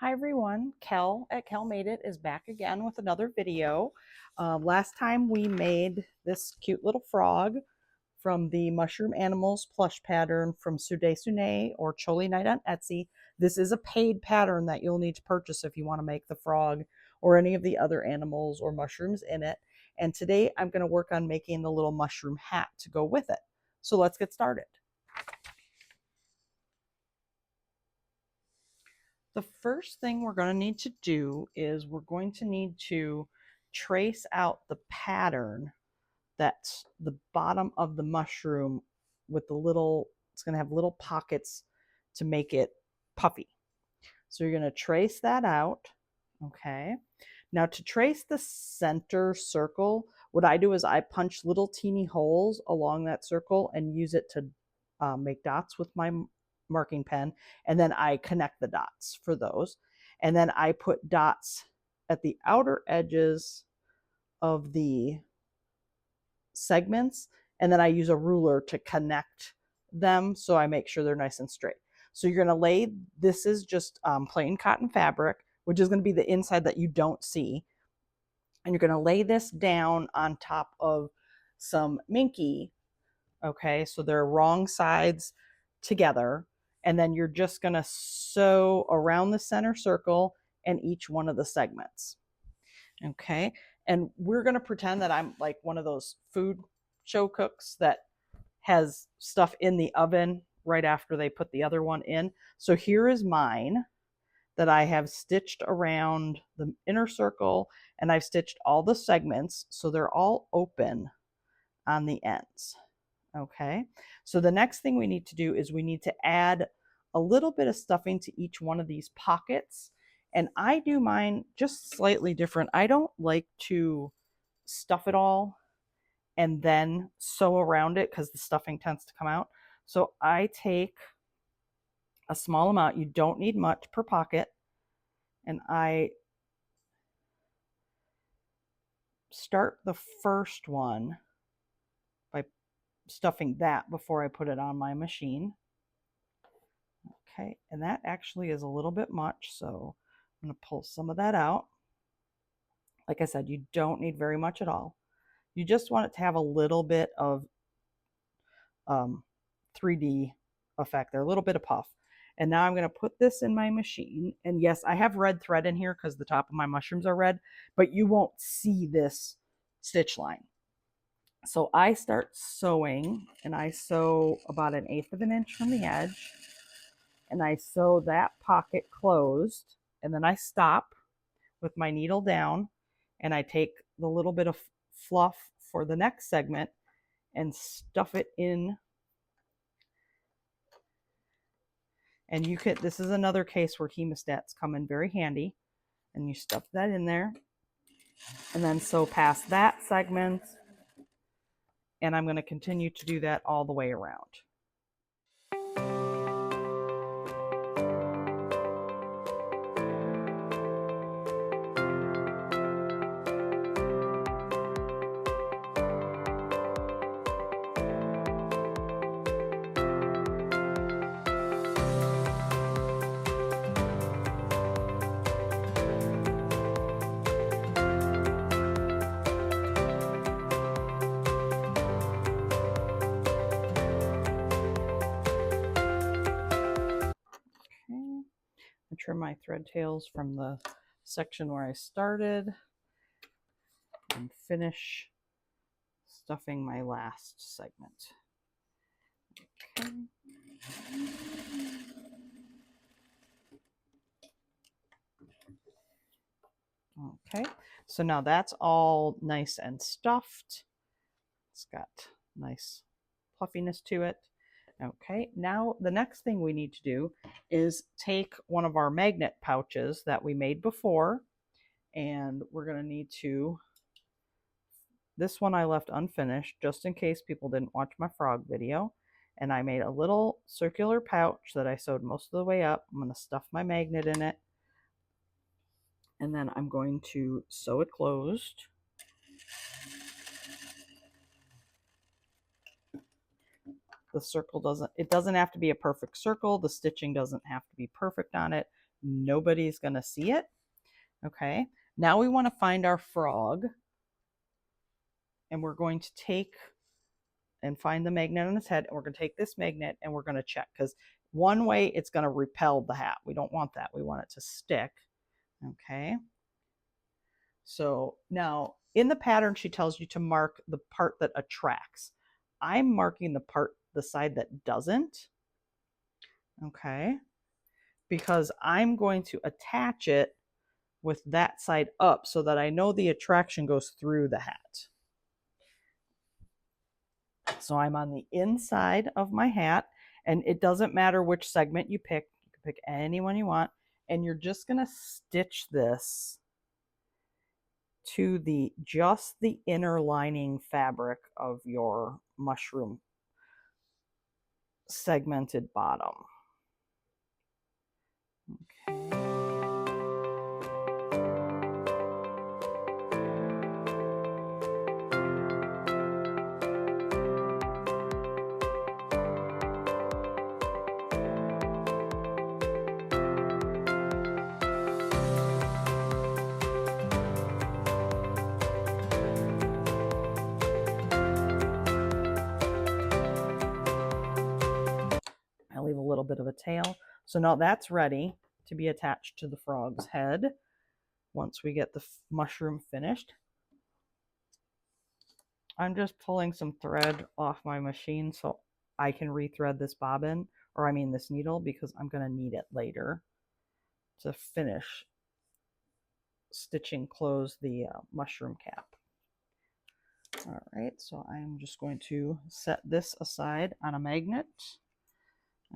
Hi everyone, Kel at Kel Made It is back again with another video. Last time we made this cute little frog from the Mushroom Animals plush pattern from Sude Sune or Choly Night on Etsy. This is a paid pattern that you'll need to purchase if you want to make the frog or any of the other animals or mushrooms in it. And today I'm going to work on making the little mushroom hat to go with it. So let's get started. The first thing we're going to need to do is we're going to need to trace out the pattern that's the bottom of the mushroom with the little, it's going to have little pockets to make it puffy. So you're going to trace that out. Okay. Now to trace the center circle, what I do is I punch little teeny holes along that circle and use it to make dots with my marking pen, and then I connect the dots for those, and then I put dots at the outer edges of the segments, and then I use a ruler to connect them so I make sure they're nice and straight. So you're going to lay, this is just plain cotton fabric, which is going to be the inside that you don't see, and you're going to lay this down on top of some Minky. Okay, so they're wrong sides together, and then you're just going to sew around the center circle and each one of the segments. Okay, and we're going to pretend that I'm like one of those food show cooks that has stuff in the oven right after they put the other one in. So here is mine that I have stitched around the inner circle, and I've stitched all the segments so they're all open on the ends. Okay, so the next thing we need to do is we need to add a little bit of stuffing to each one of these pockets. And I do mine just slightly different. I don't like to stuff it all and then sew around it because the stuffing tends to come out. So I take a small amount, you don't need much per pocket, and I start the first one by stuffing that before I put it on my machine. Okay, and that actually is a little bit much, so I'm going to pull some of that out. Like I said, you don't need very much at all. You just want it to have a little bit of 3D effect there, a little bit of puff. And now I'm going to put this in my machine. And yes, I have red thread in here because the top of my mushrooms are red, but you won't see this stitch line. So I start sewing, and I sew about 1/8 of an inch from the edge, and I sew that pocket closed, and then I stop with my needle down, and I take the little bit of fluff for the next segment and stuff it in. And you could, this is another case where hemostats come in very handy, and you stuff that in there and then sew past that segment, and I'm going to continue to do that all the way around. Trim my thread tails from the section where I started and finish stuffing my last segment. Okay. Okay, so now that's all nice and stuffed. It's got nice puffiness to it. Okay, now the next thing we need to do is take one of our magnet pouches that we made before, and we're going to need to, this one I left unfinished just in case people didn't watch my frog video, and I made a little circular pouch that I sewed most of the way up. I'm going to stuff my magnet in it, and then I'm going to sew it closed. The circle doesn't have to be a perfect circle. The stitching doesn't have to be perfect on it. Nobody's going to see it. Okay, now we want to find our frog, and we're going to take and find the magnet on its head, and we're going to take this magnet and we're going to check, because one way it's going to repel the hat. We don't want that. We want it to stick. Okay, so now in the pattern she tells you to mark the part that attracts. I'm marking the side that doesn't. Okay, because I'm going to attach it with that side up so that I know the attraction goes through the hat. So I'm on the inside of my hat, and it doesn't matter which segment you pick. You can pick any one you want, and you're just going to stitch this to just the inner lining fabric of your mushroom segmented bottom. Okay. I leave a little bit of a tail. So now that's ready to be attached to the frog's head once we get the mushroom finished. I'm just pulling some thread off my machine so I can rethread this bobbin, or I mean this needle, because I'm going to need it later to finish stitching close the mushroom cap. All right, so I'm just going to set this aside on a magnet.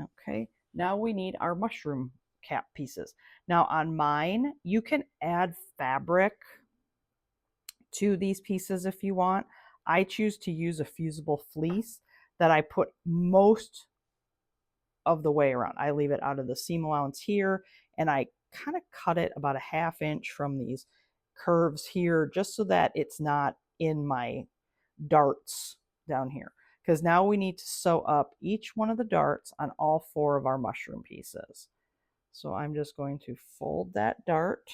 Okay, now we need our mushroom cap pieces. Now on mine, you can add fabric to these pieces if you want. I choose to use a fusible fleece that I put most of the way around. I leave it out of the seam allowance here, and I kind of cut it about a ½ inch from these curves here, just so that it's not in my darts down here. Because now we need to sew up each one of the darts on all 4 of our mushroom pieces. So I'm just going to fold that dart.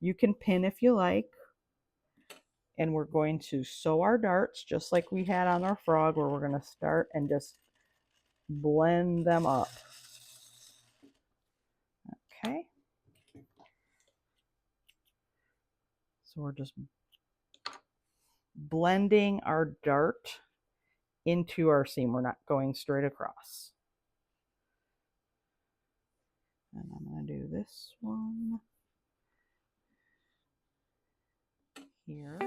You can pin if you like. And we're going to sew our darts just like we had on our frog, where we're going to start and just blend them up. Okay. So we're just blending our dart into our seam. We're not going straight across. And I'm going to do this one here.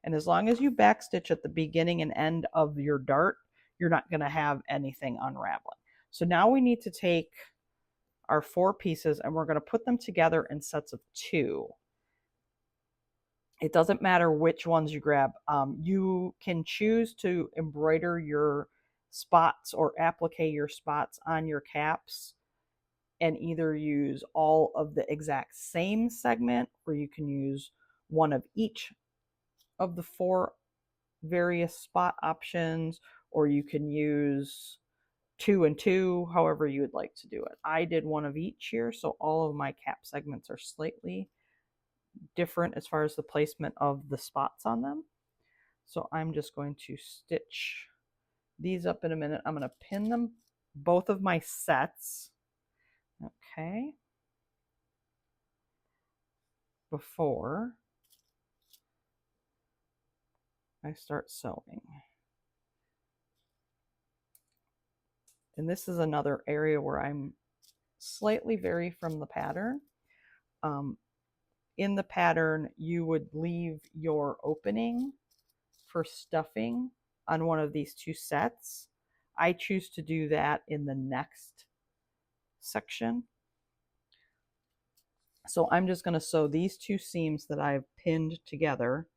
And as long as you backstitch at the beginning and end of your dart, you're not going to have anything unraveling. So now we need to take our 4 pieces and we're going to put them together in sets of 2. It doesn't matter which ones you grab. You can choose to embroider your spots or applique your spots on your caps and either use all of the exact same segment, or you can use one of each of the 4 various spot options, or you can use 2 and 2, however you would like to do it. I did one of each here, so all of my cap segments are slightly different as far as the placement of the spots on them. So I'm just going to stitch these up in a minute. I'm going to pin them, both of my sets. Okay. before I start sewing. And this is another area where I'm slightly vary from the pattern. In the pattern, you would leave your opening for stuffing on one of these two sets. I choose to do that in the next section. So I'm just going to sew these two seams that I've pinned together.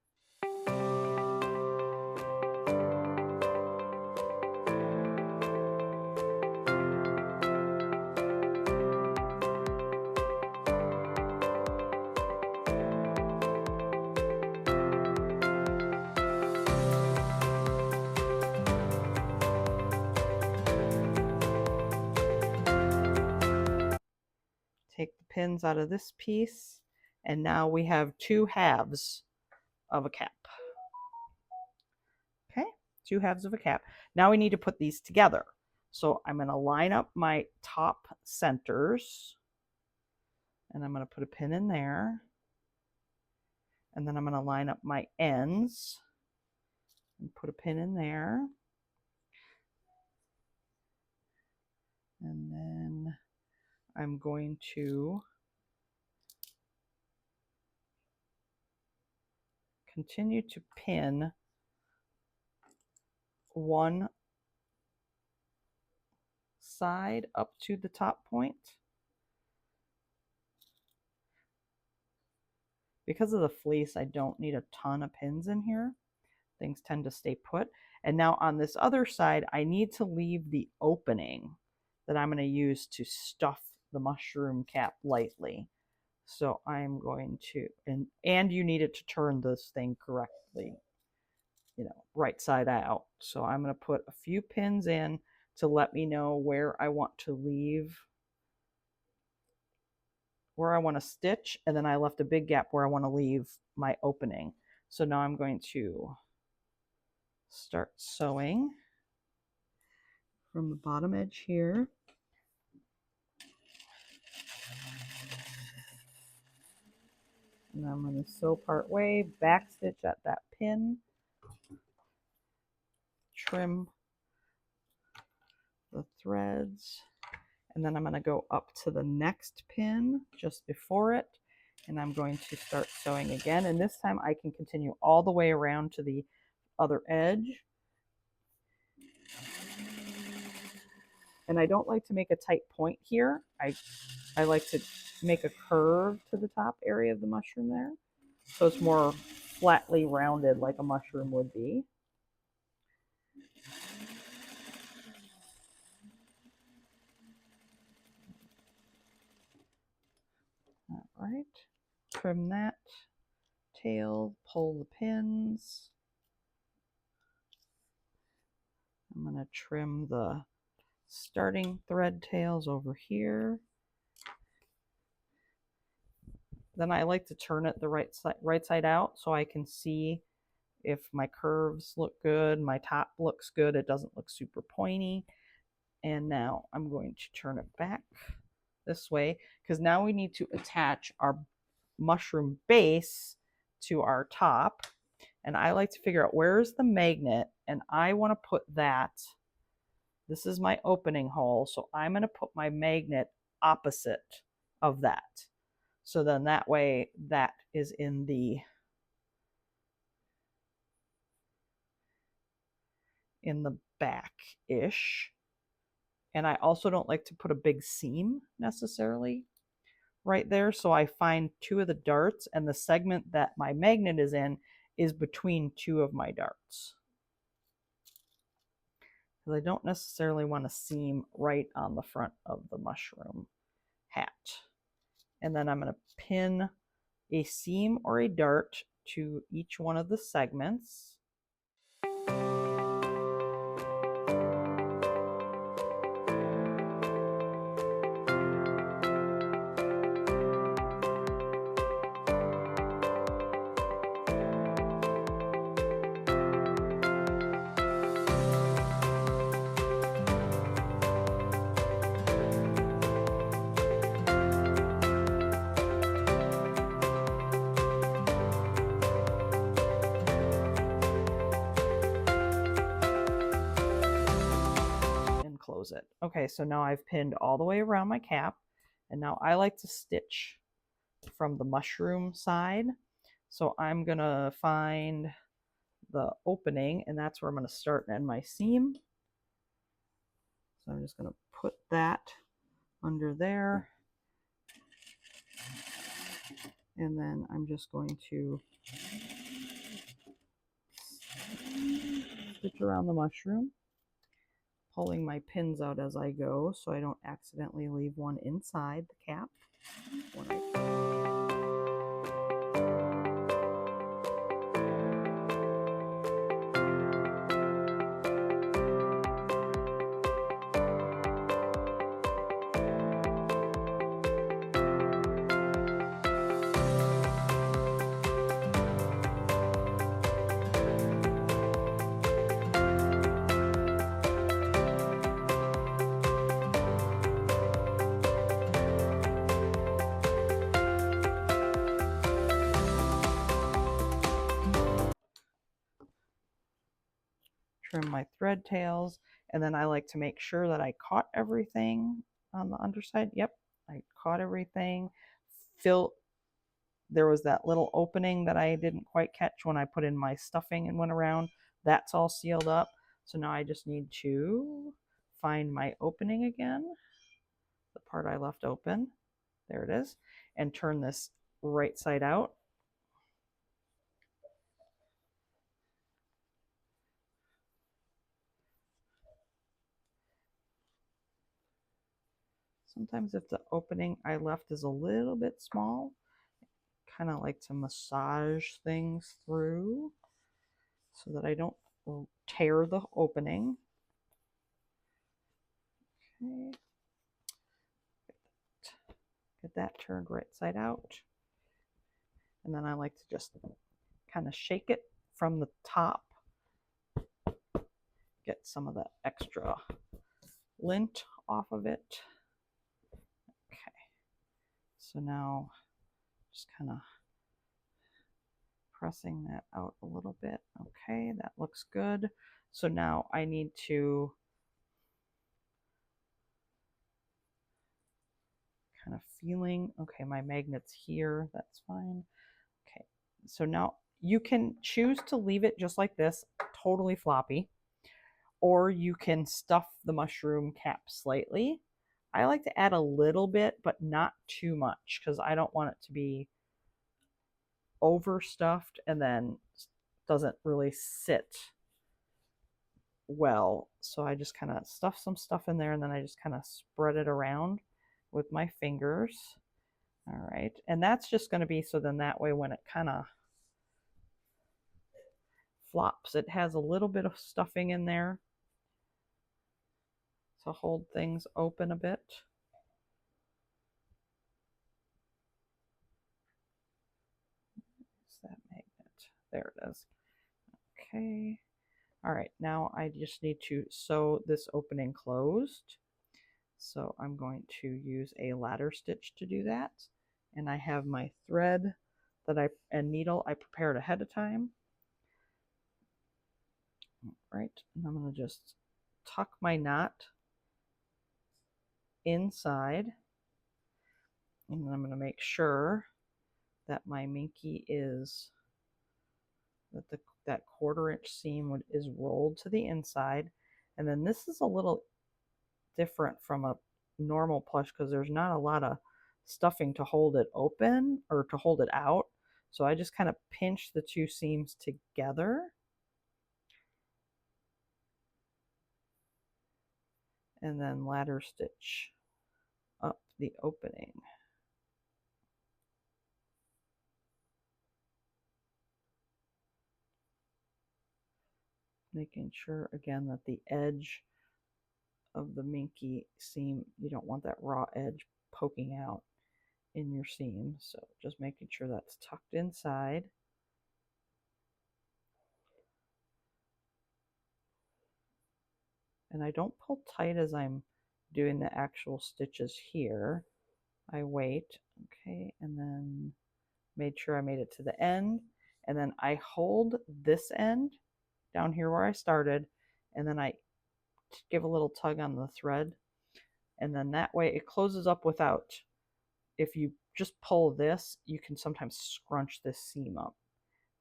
Take the pins out of this piece, and now we have two halves of a cap. Okay, two halves of a cap. Now we need to put these together. So I'm going to line up my top centers, and I'm going to put a pin in there, and then I'm going to line up my ends and put a pin in there, and then I'm going to continue to pin one side up to the top point. Because of the fleece, I don't need a ton of pins in here. Things tend to stay put. And now on this other side, I need to leave the opening that I'm going to use to stuff the mushroom cap lightly. So I'm going to, and you need it to turn this thing correctly, you know, right side out. So I'm going to put a few pins in to let me know where I want to leave, where I want to stitch, and then I left a big gap where I want to leave my opening. So now I'm going to start sewing from the bottom edge here. And I'm going to sew part way, back stitch at that pin, trim the threads, and then I'm going to go up to the next pin just before it, and I'm going to start sewing again. And this time I can continue all the way around to the other edge. And I don't like to make a tight point here. I like to make a curve to the top area of the mushroom there, so it's more flatly rounded like a mushroom would be. All right, trim that tail, pull the pins. I'm going to trim the starting thread tails over here. Then I like to turn it the right side out so I can see if my curves look good, my top looks good, it doesn't look super pointy. And now I'm going to turn it back this way, because now we need to attach our mushroom base to our top. And I like to figure out where is the magnet, and I want to put that, this is my opening hole, so I'm going to put my magnet opposite of that. So then that way that is in the back-ish. And I also don't like to put a big seam necessarily right there. So I find two of the darts, and the segment that my magnet is in is between two of my darts. Because I don't necessarily want a seam right on the front of the mushroom hat. And then I'm going to pin a seam or a dart to each one of the segments. close it. Okay, so now I've pinned all the way around my cap, and now I like to stitch from the mushroom side. So I'm gonna find the opening, and that's where I'm gonna start and end my seam. So I'm just gonna put that under there, and then I'm just going to stitch around the mushroom, pulling my pins out as I go so I don't accidentally leave one inside the cap. Trim my thread tails, and then I like to make sure that I caught everything on the underside. Yep, I caught everything. There was that little opening that I didn't quite catch when I put in my stuffing and went around. That's all sealed up. So now I just need to find my opening again, the part I left open. There it is. And turn this right side out. Sometimes if the opening I left is a little bit small, kind of like to massage things through so that I don't tear the opening. Okay. Get that turned right side out. And then I like to just kind of shake it from the top. Get some of the extra lint off of it. Okay. So now just kind of pressing that out a little bit. Okay, that looks good. So now I need to kind of feeling, okay, my magnet's here, that's fine. Okay, so now you can choose to leave it just like this, totally floppy, or you can stuff the mushroom cap slightly. I like to add a little bit, but not too much, because I don't want it to be overstuffed and then doesn't really sit well. So I just kind of stuff some stuff in there, and then I just kind of spread it around with my fingers. All right, and that's just going to be so then that way when it kind of flops, it has a little bit of stuffing in there to hold things open a bit. Where's that magnet? There it is. Okay. All right, now I just need to sew this opening closed. So I'm going to use a ladder stitch to do that. And I have my thread and needle I prepared ahead of time. All right, and I'm going to just tuck my knot inside. And then I'm going to make sure that my minky is, that 1/4 inch seam is rolled to the inside. And then this is a little different from a normal plush because there's not a lot of stuffing to hold it open or to hold it out. So I just kind of pinch the two seams together. And then ladder stitch up the opening. Making sure again that the edge of the minky seam, you don't want that raw edge poking out in your seam. So just making sure that's tucked inside. And I don't pull tight as I'm doing the actual stitches here. I wait, okay, and then made sure I made it to the end. And then I hold this end down here where I started, and then I give a little tug on the thread, and then that way it closes up without, if you just pull this, you can sometimes scrunch this seam up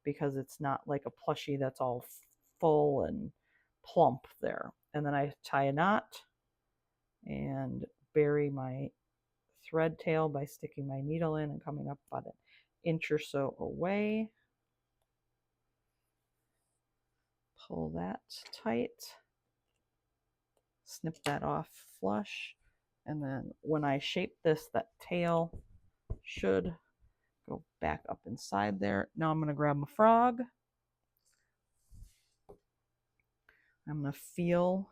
because it's not like a plushie that's all full and plump there. And then I tie a knot and bury my thread tail by sticking my needle in and coming up about an inch or so away. Pull that tight, snip that off flush, and then when I shape this, that tail should go back up inside there. Now I'm going to grab my frog. I'm going to feel,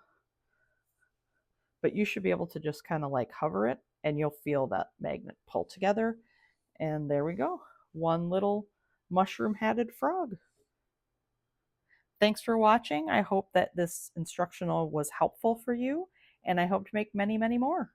but you should be able to just kind of like hover it and you'll feel that magnet pull together. And there we go. One little mushroom hatted frog. Thanks for watching. I hope that this instructional was helpful for you, and I hope to make many, many more.